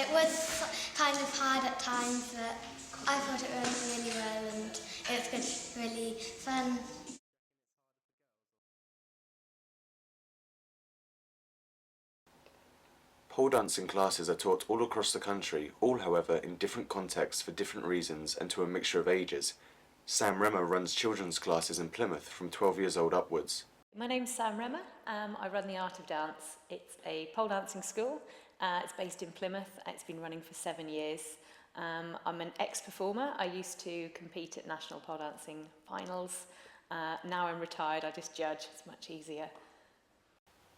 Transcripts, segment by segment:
It was kind of hard at times, but I thought it went really well and it was really fun. Pole dancing classes are taught all across the country, all however in different contexts for different reasons and to a mixture of ages. Sam Remmer runs children's classes in Plymouth from 12 years old upwards. My name's Sam Remmer. I run the Art of Dance. It's a pole dancing school. It's based in Plymouth. It's been running for 7 years. I'm an ex-performer. I used to compete at national pole dancing finals. Now I'm retired. I just judge. It's much easier.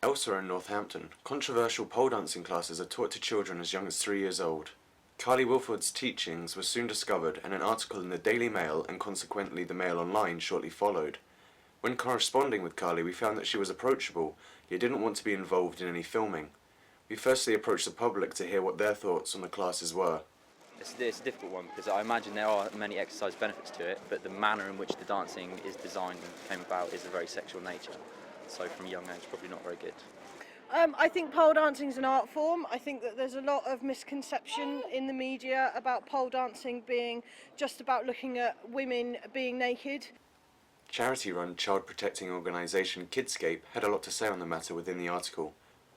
Elsewhere in Northampton, controversial pole dancing classes are taught to children as young as 3 years old. Carly Wilford's teachings were soon discovered and an article in the Daily Mail and consequently the Mail Online shortly followed. When corresponding with Carly, we found that she was approachable, yet didn't want to be involved in any filming. We firstly approached the public to hear what their thoughts on the classes were. It's a difficult one because I imagine there are many exercise benefits to it, but the manner in which the dancing is designed and came about is a very sexual nature. So from a young age, probably not very good. I think pole dancing is an art form. I think that there's a lot of misconception in the media about pole dancing being just about looking at women being naked. Charity-run child protecting organisation Kidscape had a lot to say on the matter within the article.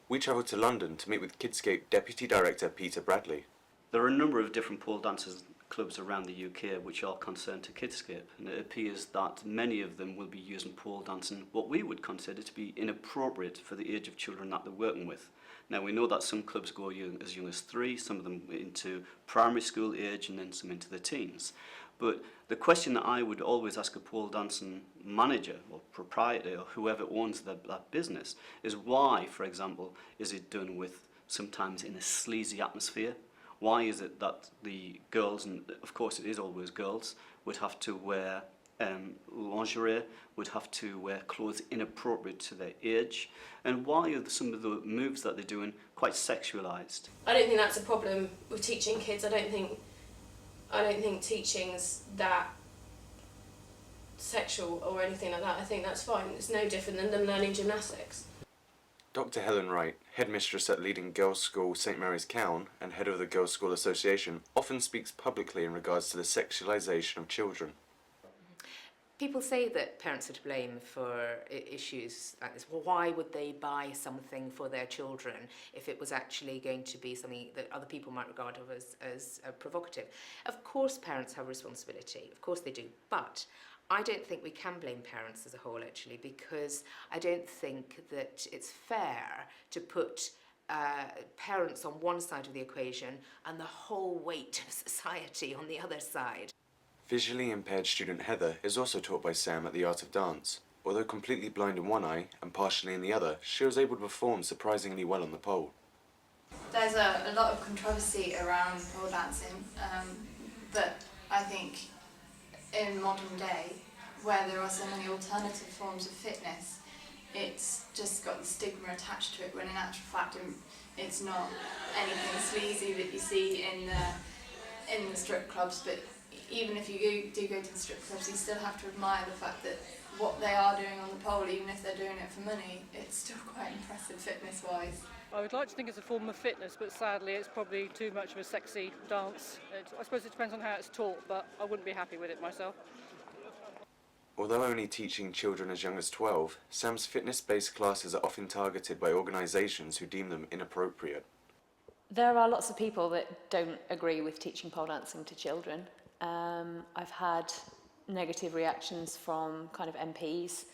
We travelled to London to meet with Kidscape Deputy Director Peter Bradley. There are a number of different pole dancers clubs around the UK which are concerned to Kidscape, and it appears that many of them will be using pole dancing what we would consider to be inappropriate for the age of children that they're working with. Now we know that some clubs go as young as 3, some of them into primary school age and then some into the teens. But the question that I would always ask a pole dancing manager or proprietor or whoever owns that business is why, for example, is it done with sometimes in a sleazy atmosphere? Why is it that the girls, and of course it is always girls, would have to wear lingerie, would have to wear clothes inappropriate to their age? And why are some of the moves that they're doing quite sexualised? I don't think that's a problem with teaching kids. I don't think teaching's that sexual or anything like that. I think that's fine. It's no different than them learning gymnastics. Dr. Helen Wright, headmistress at leading girls' school St Mary's Cowan and head of the Girls' School Association, often speaks publicly in regards to the sexualisation of children. People say that parents are to blame for issues like this. Well, why would they buy something for their children if it was actually going to be something that other people might regard as provocative? Of course parents have responsibility, of course they do, but I don't think we can blame parents as a whole, actually, because I don't think that it's fair to put parents on one side of the equation and the whole weight of society on the other side. Visually impaired student Heather is also taught by Sam at the Art of Dance. Although completely blind in one eye and partially in the other, she was able to perform surprisingly well on the pole. There's a lot of controversy around pole dancing, but I think in modern day, where there are so many alternative forms of fitness, it's just got the stigma attached to it, when in actual fact it's not anything sleazy that you see in the strip clubs. But even if you do go to the strip clubs, you still have to admire the fact that what they are doing on the pole, even if they're doing it for money, it's still quite impressive fitness-wise. I would like to think it's a form of fitness, but sadly it's probably too much of a sexy dance. I suppose it depends on how it's taught, but I wouldn't be happy with it myself. Although only teaching children as young as 12, Sam's fitness-based classes are often targeted by organisations who deem them inappropriate. There are lots of people that don't agree with teaching pole dancing to children. I've had negative reactions from kind of MPs,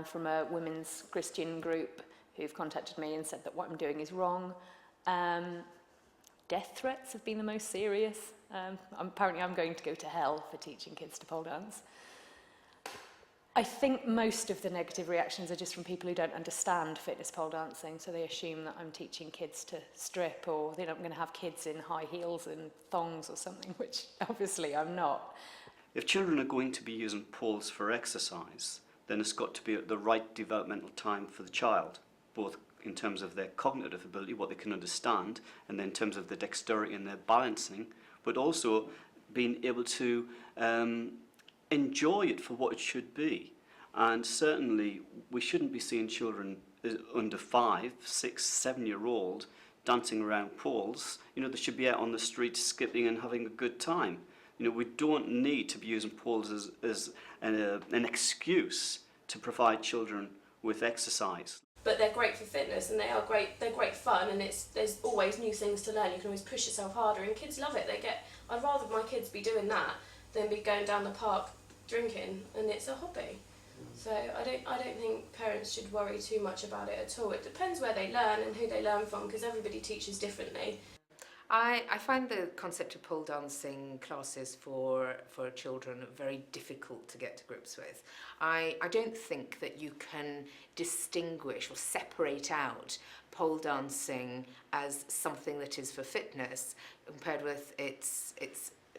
from a women's Christian group who've contacted me and said that what I'm doing is wrong. Death threats have been the most serious. Apparently I'm going to go to hell for teaching kids to pole dance. I think most of the negative reactions are just from people who don't understand fitness pole dancing, so they assume that I'm teaching kids to strip, or that I'm going to have kids in high heels and thongs or something, which obviously I'm not. If children are going to be using poles for exercise, then it's got to be at the right developmental time for the child, both in terms of their cognitive ability, what they can understand, and then in terms of the dexterity and their balancing, but also being able to enjoy it for what it should be. And certainly we shouldn't be seeing children under 5, 6, 7-year-old dancing around poles. You know, they should be out on the street skipping and having a good time. You know, we don't need to be using poles as an excuse to provide children with exercise. But they're great for fitness, and they're great fun, and there's always new things to learn. You can always push yourself harder, and kids love it. I'd rather my kids be doing that than be going down the park drinking, and it's a hobby. So I don't think parents should worry too much about it at all. It depends where they learn and who they learn from, because everybody teaches differently. I find the concept of pole dancing classes for children very difficult to get to grips with. I don't think that you can distinguish or separate out pole dancing as something that is for fitness compared with its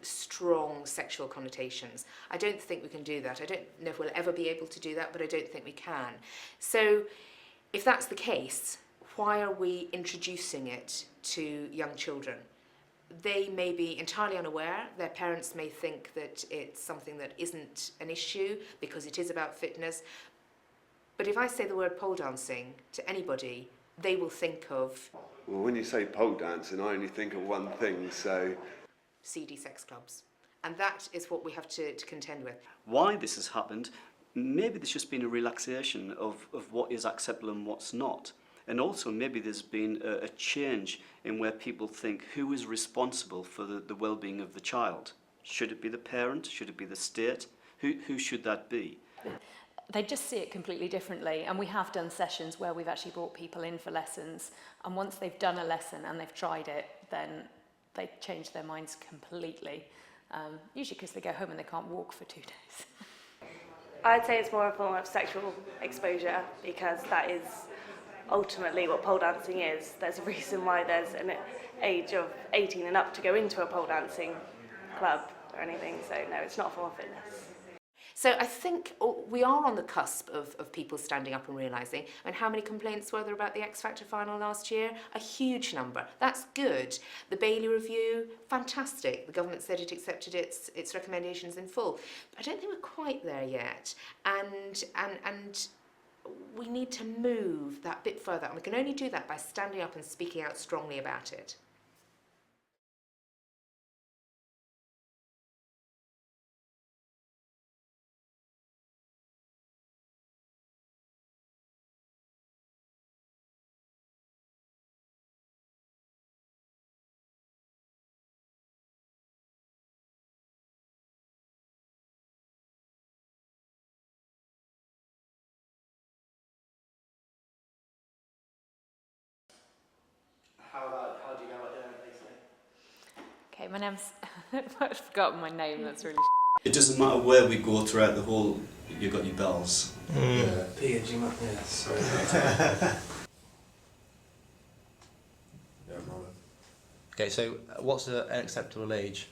strong sexual connotations. I don't think we can do that. I don't know if we'll ever be able to do that, but I don't think we can. So if that's the case, why are we introducing it to young children? They may be entirely unaware. Their parents may think that it's something that isn't an issue because it is about fitness. But if I say the word pole dancing to anybody, they will think of... Well, when you say pole dancing, I only think of one thing, so... seedy sex clubs. And that is what we have to contend with. Why this has happened, maybe there's just been a relaxation of what is acceptable and what's not. And also maybe there's been a change in where people think who is responsible for the well-being of the child. Should it be the parent? Should it be the state? Who should that be? They just see it completely differently, and we have done sessions where we've actually brought people in for lessons, and once they've done a lesson and they've tried it, then they change their minds completely, usually because they go home and they can't walk for 2 days. I'd say it's more a form of sexual exposure, because that is ultimately what pole dancing is. There's a reason why there's an age of 18 and up to go into a pole dancing club or anything, so no, it's not a form of fitness. So I think we are on the cusp of people standing up and realising. And how many complaints were there about the X Factor final last year? A huge number. That's good. The Bailey review, fantastic. The government said it accepted its recommendations in full. But I don't think we're quite there yet. And we need to move that bit further. And we can only do that by standing up and speaking out strongly about it. How do you go about doing it, basically? Okay, my name's... I've forgotten my name, that's really... It doesn't matter where we go throughout the whole, you've got your bells. Yeah, P and G, yeah, sorry. Okay, so what's an acceptable age?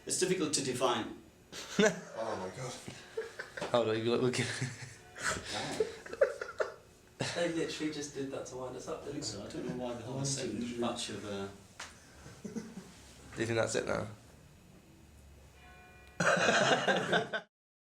It's difficult to define. Oh my god. Hold on, you look... They literally just did that to wind us up, didn't they? I don't know why they have a second batch of... Do you think that's it now?